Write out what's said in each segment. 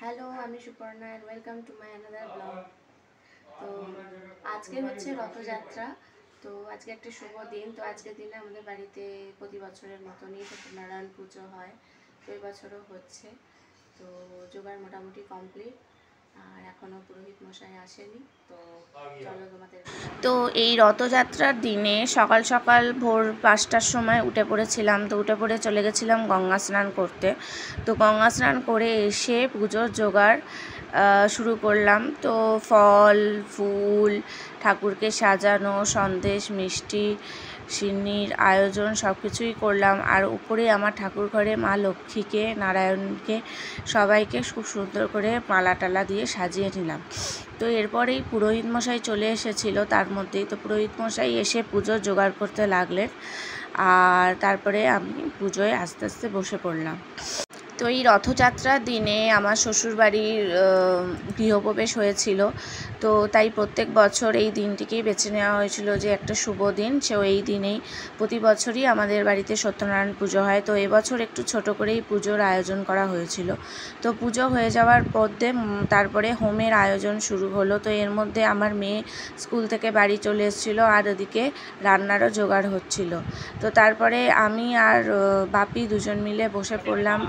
Hello, আমি Suparna and welcome to my another blog. তো আজকে হচ্ছে রথযাত্রা। তো আজকে একটা শুভ দিন। তো আজকের দিনে আমাদের বাড়িতে প্রতি বছরের মতনই সত্যনারায়ণ পুজো হয়। তো এই বছরও হচ্ছে। তো জোগাড় মোটামুটি কমপ্লিট, আর এখনও পুরোহিত মশাই আসেনি। তো চলো তোমাদের। তো এই রথযাত্রার দিনে সকাল সকাল ভোর 5টার সময় উঠে পড়েছিলাম। তো উঠে পড়ে চলে গেছিলাম গঙ্গা স্নান করতে। তো গঙ্গা স্নান করে এসে পুজোর জোগাড় শুরু করলাম। তো ফল ফুল, ঠাকুরকে সাজানো, সন্দেশ মিষ্টি সিন্নির আয়োজন সব কিছুই করলাম। আর উপরে আমার ঠাকুর ঘরে মা লক্ষ্মীকে, নারায়ণকে, সবাইকে খুব সুন্দর করে মালা টালা দিয়ে সাজিয়ে নিলাম। তো এরপরেই পুরোহিত মশাই চলে এসেছিল তার মধ্যেই। তো পুরোহিত মশাই এসে পুজোর জোগাড় করতে লাগলেন, আর তারপরে আমি পুজোয় আস্তে আস্তে বসে পড়লাম। তো এই রথযাত্রার দিনে আমার শ্বশুরবাড়ির গৃহপ্রবেশ হয়েছিল। তো তাই প্রত্যেক বছর এই দিনটিকেই বেছে নেওয়া হয়েছিল যে একটা শুভ দিন, সেও এই দিনেই প্রতি বছরই আমাদের বাড়িতে সত্যনারায়ণ পুজো হয়। তো এবছর একটু ছোট করেই পুজোর আয়োজন করা হয়েছিল। তো পুজো হয়ে যাওয়ার মধ্যে তারপরে হোমের আয়োজন শুরু হলো। তো এর মধ্যে আমার মেয়ে স্কুল থেকে বাড়ি চলে এসেছিলো, আর ওদিকে রান্নারও জোগাড় হচ্ছিল। তো তারপরে আমি আর বাপি দুজন মিলে বসে পড়লাম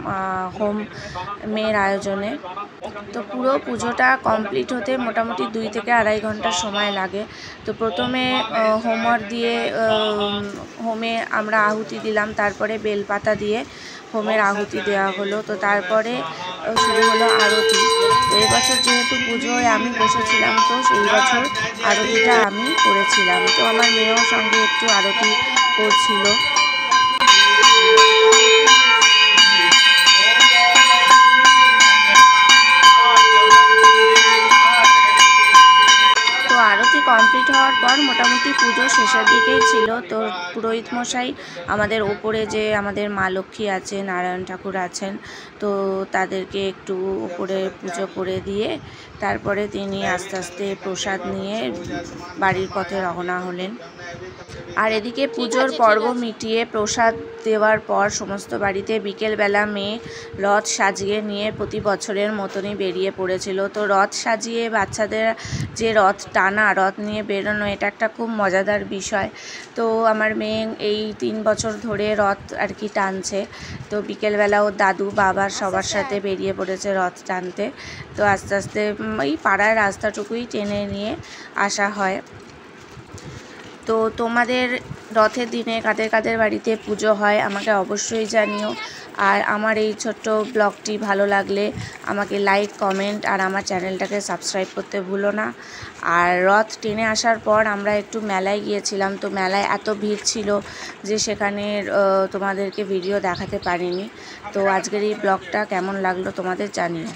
হোমের আয়োজনে। তো পুরো পুজোটা কমপ্লিট হতে মোটামুটি 2 থেকে আড়াই ঘন্টা সময় লাগে। তো প্রথমে হোমর দিয়ে হোমে আমরা আহুতি দিলাম, তারপরে বেলপাতা দিয়ে হোমের আহুতি দেওয়া হলো। তো তারপরে শুরু হলো আরতি। তো এবছর যেহেতু পুজোয় আমি বসেছিলাম, তো সেই বছর আরতিটা আমি করেছিলাম। তো আমার মেয়েও সঙ্গে একটু আরতি করছিল। আরতি কমপ্লিট হওয়ার পর মোটামুটি পুজো শেষের দিকেই ছিল। তো পুরোহিত মশাই আমাদের ওপরে যে আমাদের মা লক্ষ্মী আছে, নারায়ণ ঠাকুর আছেন, তো তাদেরকে একটু ওপরে পুজো করে দিয়ে তারপরে তিনি আস্তে আস্তে প্রসাদ নিয়ে বাড়ির পথে রওনা হলেন। আর এদিকে পুজোর পর্ব মিটিয়ে প্রসাদ দেওয়ার পর সমস্ত বাড়িতে বিকেলবেলা মেয়ে রথ সাজিয়ে নিয়ে প্রতি বছরের মতনই বেরিয়ে পড়েছিল। তো রথ সাজিয়ে বাচ্চাদের যে রথ টানা, রথ নিয়ে বেরোনো, এটা একটা খুব মজাদার বিষয়। তো আমার মেয়ে এই 3 বছর ধরে রথ আর কি টানছে। তো বিকেলবেলা ওর দাদু বাবার সবার সাথে বেরিয়ে পড়েছে রথ টানতে। তো আস্তে আস্তে এই পাড়ার রাস্তাটুকুই টেনে নিয়ে আসা হয়। তো তোমাদের রথের দিনে কাদের কাদের বাড়িতে পুজো হয় আমাকে অবশ্যই জানিও। আর আমার এই ছোট্ট ব্লগটি ভালো লাগলে আমাকে লাইক, কমেন্ট আর আমার চ্যানেলটাকে সাবস্ক্রাইব করতে ভুলো না। আর রথ টেনে আসার পর আমরা একটু মেলায় গিয়েছিলাম। তো মেলায় এত ভিড় ছিল যে সেখানে তোমাদেরকে ভিডিও দেখাতে পারিনি। তো আজকের এই ব্লগটা কেমন লাগলো তোমাদের জানিও।